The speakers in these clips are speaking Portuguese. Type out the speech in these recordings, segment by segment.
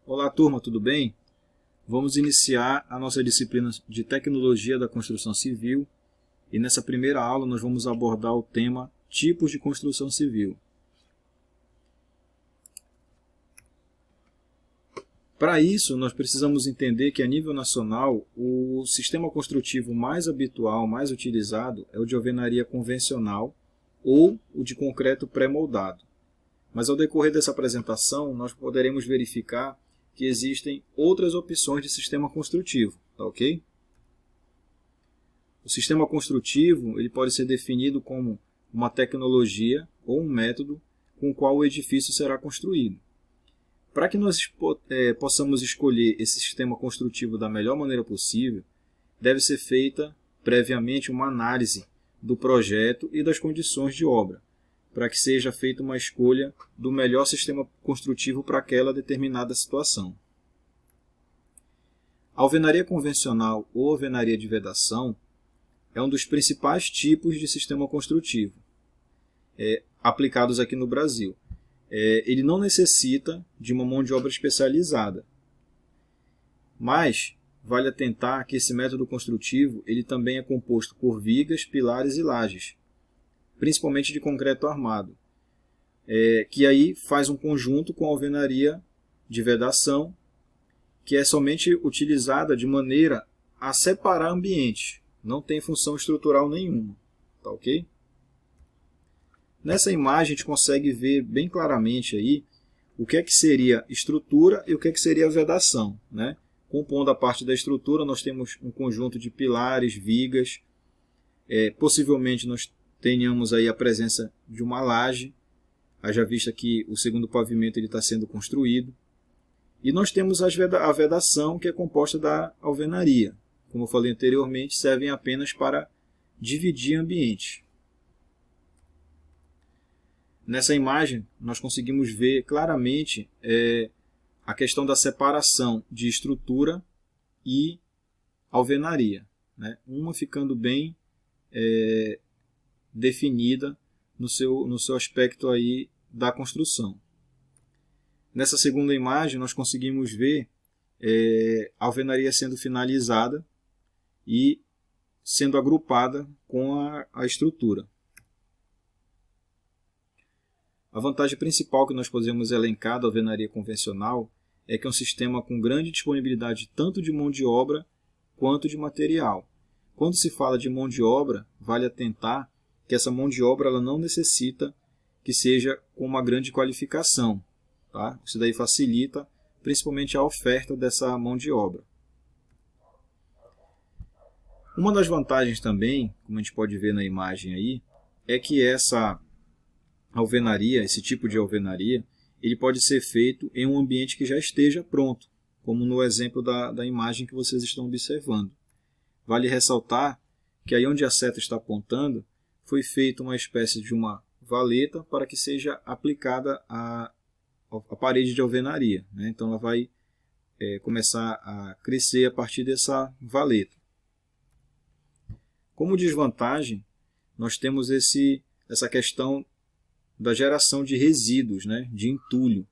Olá, turma, tudo bem? Vamos iniciar a nossa disciplina de Tecnologia da Construção Civil e nessa primeira aula nós vamos abordar o tema Tipos de Construção Civil. Para isso, nós precisamos entender que a nível nacional, o sistema construtivo mais habitual, mais utilizado, é o de alvenaria convencional ou o de concreto pré-moldado. Mas ao decorrer dessa apresentação, nós poderemos verificar que existem outras opções de sistema construtivo, tá ok? O sistema construtivo ele pode ser definido como uma tecnologia ou um método com o qual o edifício será construído. Para que nós possamos escolher esse sistema construtivo da melhor maneira possível, deve ser feita previamente uma análise do projeto e das condições de obra, para que seja feita uma escolha do melhor sistema construtivo para aquela determinada situação. A alvenaria convencional ou alvenaria de vedação é um dos principais tipos de sistema construtivo aplicados aqui no Brasil. Ele não necessita de uma mão de obra especializada, mas vale atentar que esse método construtivo ele também é composto por vigas, pilares e lajes, principalmente de concreto armado, que aí faz um conjunto com a alvenaria de vedação, que é somente utilizada de maneira a separar ambientes, não tem função estrutural nenhuma, tá ok? Nessa imagem a gente consegue ver bem claramente aí o que é que seria estrutura e o que é que seria vedação, né? Compondo a parte da estrutura nós temos um conjunto de pilares, vigas, possivelmente nós tenhamos aí a presença de uma laje, haja vista que o segundo pavimento está sendo construído. E nós temos a vedação, que é composta da alvenaria. Como eu falei anteriormente, servem apenas para dividir ambientes. Nessa imagem, nós conseguimos ver claramente a questão da separação de estrutura e alvenaria, né? Uma ficando bem definida no seu aspecto aí da construção. Nessa segunda imagem, nós conseguimos ver a alvenaria sendo finalizada e sendo agrupada com a estrutura. A vantagem principal que nós podemos elencar da alvenaria convencional é que é um sistema com grande disponibilidade tanto de mão de obra quanto de material. Quando se fala de mão de obra, vale atentar que essa mão de obra ela não necessita que seja com uma grande qualificação. Tá? Isso daí facilita principalmente a oferta dessa mão de obra. Uma das vantagens também, como a gente pode ver na imagem aí, é que essa alvenaria, esse tipo de alvenaria, ele pode ser feito em um ambiente que já esteja pronto, como no exemplo da imagem que vocês estão observando. Vale ressaltar que aí onde a seta está apontando, foi feita uma espécie de uma valeta para que seja aplicada a parede de alvenaria, né? Então ela vai começar a crescer a partir dessa valeta. Como desvantagem, nós temos essa questão da geração de resíduos, né? De entulho.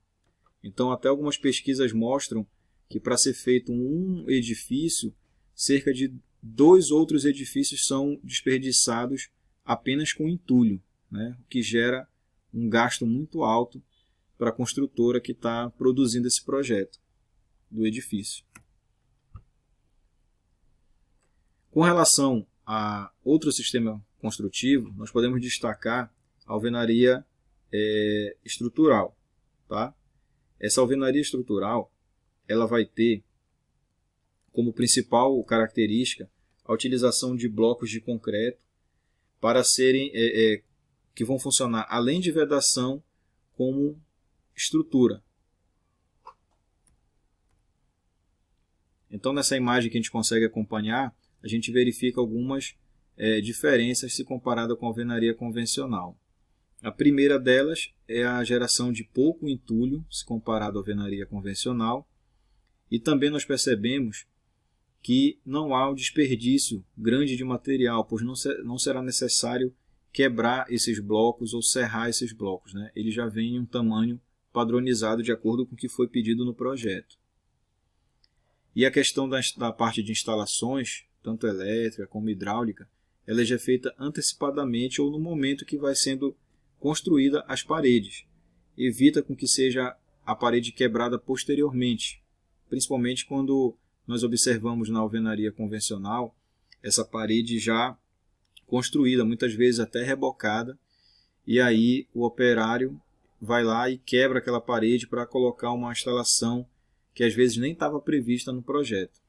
Então até algumas pesquisas mostram que para ser feito um edifício, cerca de 2 outros edifícios são desperdiçados apenas com entulho, né? O que gera um gasto muito alto para a construtora que está produzindo esse projeto do edifício. Com relação a outro sistema construtivo, nós podemos destacar a alvenaria estrutural. Tá? Essa alvenaria estrutural ela vai ter como principal característica a utilização de blocos de concreto para serem que vão funcionar além de vedação como estrutura. Então nessa imagem que a gente consegue acompanhar, a gente verifica algumas diferenças se comparada com a alvenaria convencional. A primeira delas é a geração de pouco entulho se comparado à alvenaria convencional, e também nós percebemos que não há um desperdício grande de material, pois não será necessário quebrar esses blocos ou serrar esses blocos, né? Ele já vem em um tamanho padronizado de acordo com o que foi pedido no projeto. E a questão da parte de instalações, tanto elétrica como hidráulica, ela já é feita antecipadamente ou no momento que vai sendo construída as paredes. Evita com que seja a parede quebrada posteriormente, principalmente quando nós observamos na alvenaria convencional essa parede já construída, muitas vezes até rebocada, e aí o operário vai lá e quebra aquela parede para colocar uma instalação que às vezes nem estava prevista no projeto.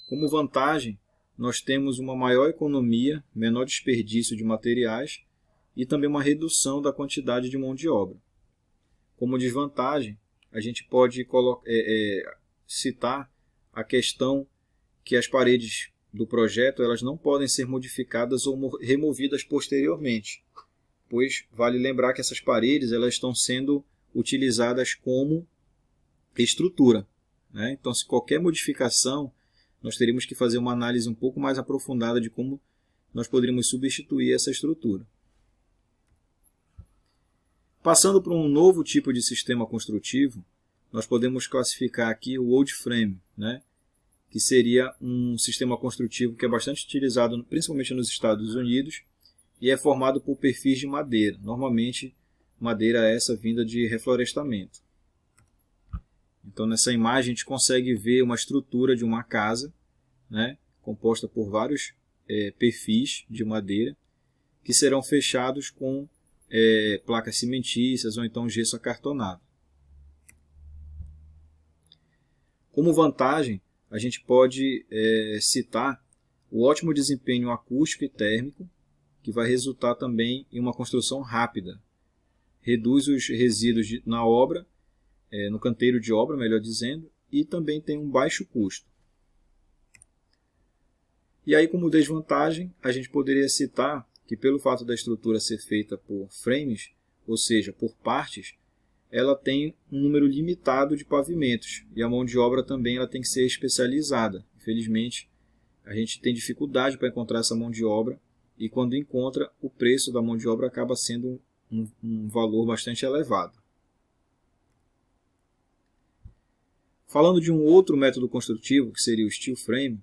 Como vantagem, nós temos uma maior economia, menor desperdício de materiais e também uma redução da quantidade de mão de obra. Como desvantagem, a gente pode citar a questão que as paredes do projeto elas não podem ser modificadas ou removidas posteriormente, pois vale lembrar que essas paredes elas estão sendo utilizadas como estrutura, né? Então, se qualquer modificação, nós teríamos que fazer uma análise um pouco mais aprofundada de como nós poderíamos substituir essa estrutura. Passando para um novo tipo de sistema construtivo, nós podemos classificar aqui o wood frame, né? Que seria um sistema construtivo que é bastante utilizado principalmente nos Estados Unidos e é formado por perfis de madeira, normalmente madeira essa vinda de reflorestamento. Então nessa imagem a gente consegue ver uma estrutura de uma casa, né, composta por vários perfis de madeira que serão fechados com placas cimentícias ou então gesso acartonado. Como vantagem, a gente pode citar o ótimo desempenho acústico e térmico, que vai resultar também em uma construção rápida. Reduz os resíduos na obra, no canteiro de obra, melhor dizendo, e também tem um baixo custo. E aí, como desvantagem, a gente poderia citar que pelo fato da estrutura ser feita por frames, ou seja, por partes, ela tem um número limitado de pavimentos e a mão de obra também ela tem que ser especializada. Infelizmente, a gente tem dificuldade para encontrar essa mão de obra e quando encontra, o preço da mão de obra acaba sendo um valor bastante elevado. Falando de um outro método construtivo, que seria o steel frame,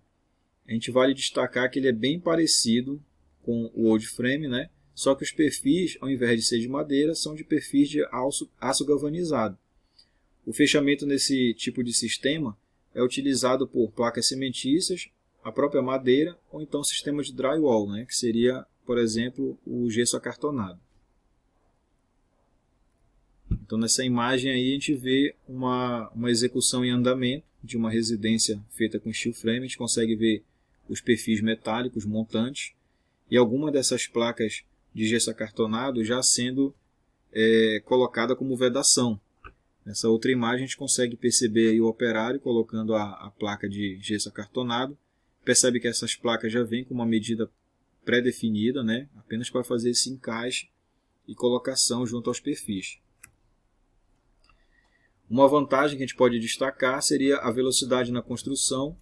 a gente vale destacar que ele é bem parecido com o wood frame, né? Só que os perfis, ao invés de ser de madeira, são de perfis de aço galvanizado. O fechamento nesse tipo de sistema é utilizado por placas cimentícias, a própria madeira ou então sistema de drywall, né? Que seria, por exemplo, o gesso acartonado. Então nessa imagem aí a gente vê uma execução em andamento de uma residência feita com steel frame. A gente consegue ver os perfis metálicos montantes e alguma dessas placas de gesso acartonado já sendo colocada como vedação. Nessa outra imagem a gente consegue perceber aí o operário colocando a placa de gesso acartonado. Percebe que essas placas já vêm com uma medida pré-definida, né? Apenas para fazer esse encaixe e colocação junto aos perfis. Uma vantagem que a gente pode destacar seria a velocidade na construção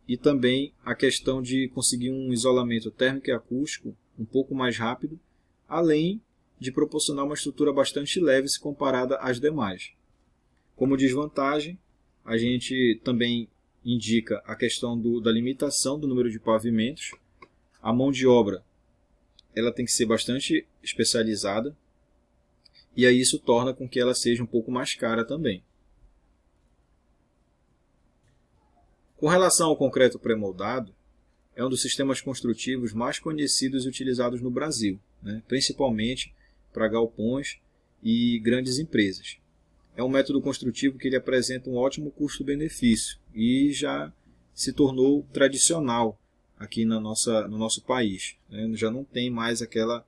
e também a questão de conseguir um isolamento térmico e acústico um pouco mais rápido, além de proporcionar uma estrutura bastante leve se comparada às demais. Como desvantagem, a gente também indica a questão da limitação do número de pavimentos. A mão de obra ela tem que ser bastante especializada e aí isso torna com que ela seja um pouco mais cara também. Com relação ao concreto pré-moldado, é um dos sistemas construtivos mais conhecidos e utilizados no Brasil, né? Principalmente para galpões e grandes empresas. É um método construtivo que ele apresenta um ótimo custo-benefício e já se tornou tradicional aqui no nosso país, né? Já não tem mais aquela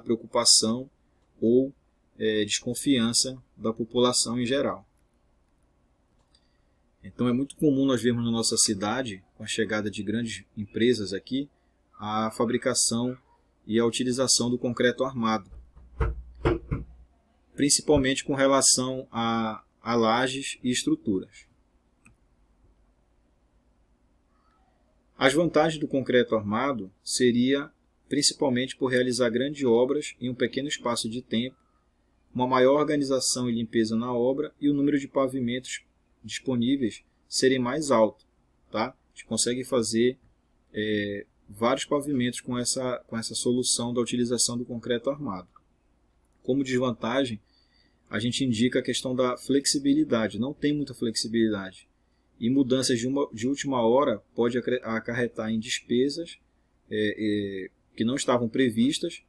preocupação ou desconfiança da população em geral. Então é muito comum nós vermos na nossa cidade, com a chegada de grandes empresas aqui, a fabricação e a utilização do concreto armado, principalmente com relação a lajes e estruturas. As vantagens do concreto armado seria principalmente por realizar grandes obras em um pequeno espaço de tempo, uma maior organização e limpeza na obra e o número de pavimentos disponíveis serem mais alto. Tá? A gente consegue fazer vários pavimentos com essa solução da utilização do concreto armado. Como desvantagem, a gente indica a questão da flexibilidade. Não tem muita flexibilidade. E mudanças de última hora pode acarretar em despesas que não estavam previstas,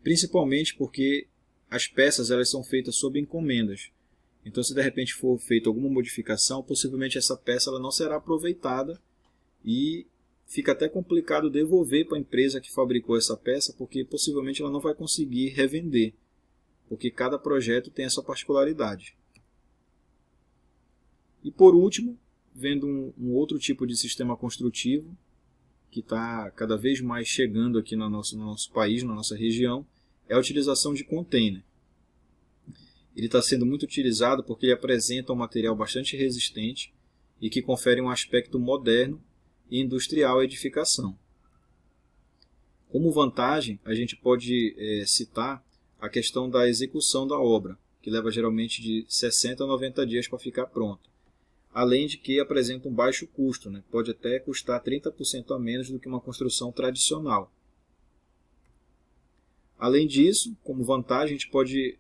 principalmente porque as peças elas são feitas sob encomendas. Então, se de repente for feita alguma modificação, possivelmente essa peça ela não será aproveitada e fica até complicado devolver para a empresa que fabricou essa peça, porque possivelmente ela não vai conseguir revender, porque cada projeto tem essa particularidade. E por último, vendo um outro tipo de sistema construtivo, que está cada vez mais chegando aqui no nosso país, na nossa região, é a utilização de container. Ele está sendo muito utilizado porque ele apresenta um material bastante resistente e que confere um aspecto moderno e industrial à edificação. Como vantagem, a gente pode citar a questão da execução da obra, que leva geralmente de 60 a 90 dias para ficar pronta. Além de que apresenta um baixo custo, né? Pode até custar 30% a menos do que uma construção tradicional. Além disso, como vantagem, a gente pode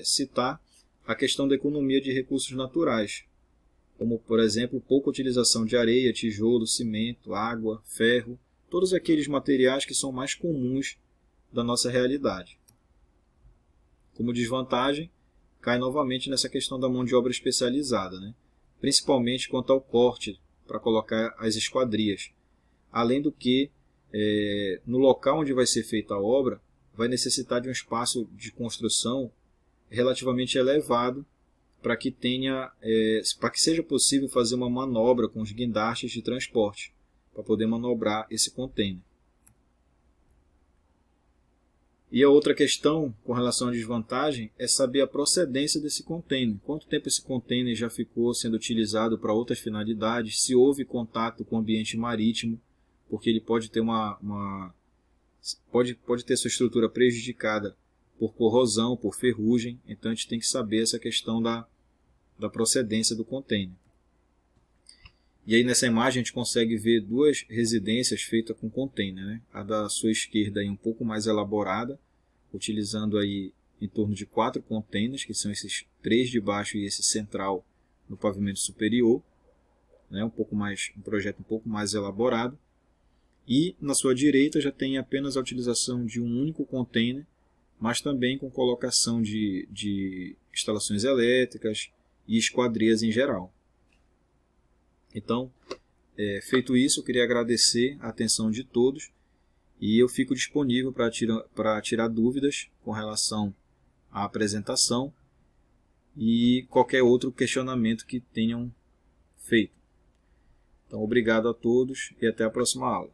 citar a questão da economia de recursos naturais, como, por exemplo, pouca utilização de areia, tijolo, cimento, água, ferro, todos aqueles materiais que são mais comuns da nossa realidade. Como desvantagem, cai novamente nessa questão da mão de obra especializada, né? Principalmente quanto ao corte para colocar as esquadrias. Além do que, no local onde vai ser feita a obra, vai necessitar de um espaço de construção relativamente elevado para que seja possível fazer uma manobra com os guindastes de transporte, para poder manobrar esse container. E a outra questão com relação à desvantagem é saber a procedência desse container. Quanto tempo esse container já ficou sendo utilizado para outras finalidades, se houve contato com o ambiente marítimo, porque ele pode ter pode ter sua estrutura prejudicada por corrosão, por ferrugem. Então a gente tem que saber essa questão da procedência do container. E aí nessa imagem a gente consegue ver duas residências feitas com container, né? A da sua esquerda aí um pouco mais elaborada, utilizando aí em torno de 4 containers, que são esses 3 de baixo e esse central no pavimento superior, né? Um projeto um pouco mais elaborado. E na sua direita já tem apenas a utilização de um único container, mas também com colocação de instalações elétricas e esquadrias em geral. Então, feito isso, eu queria agradecer a atenção de todos e eu fico disponível para tirar dúvidas com relação à apresentação e qualquer outro questionamento que tenham feito. Então, obrigado a todos e até a próxima aula.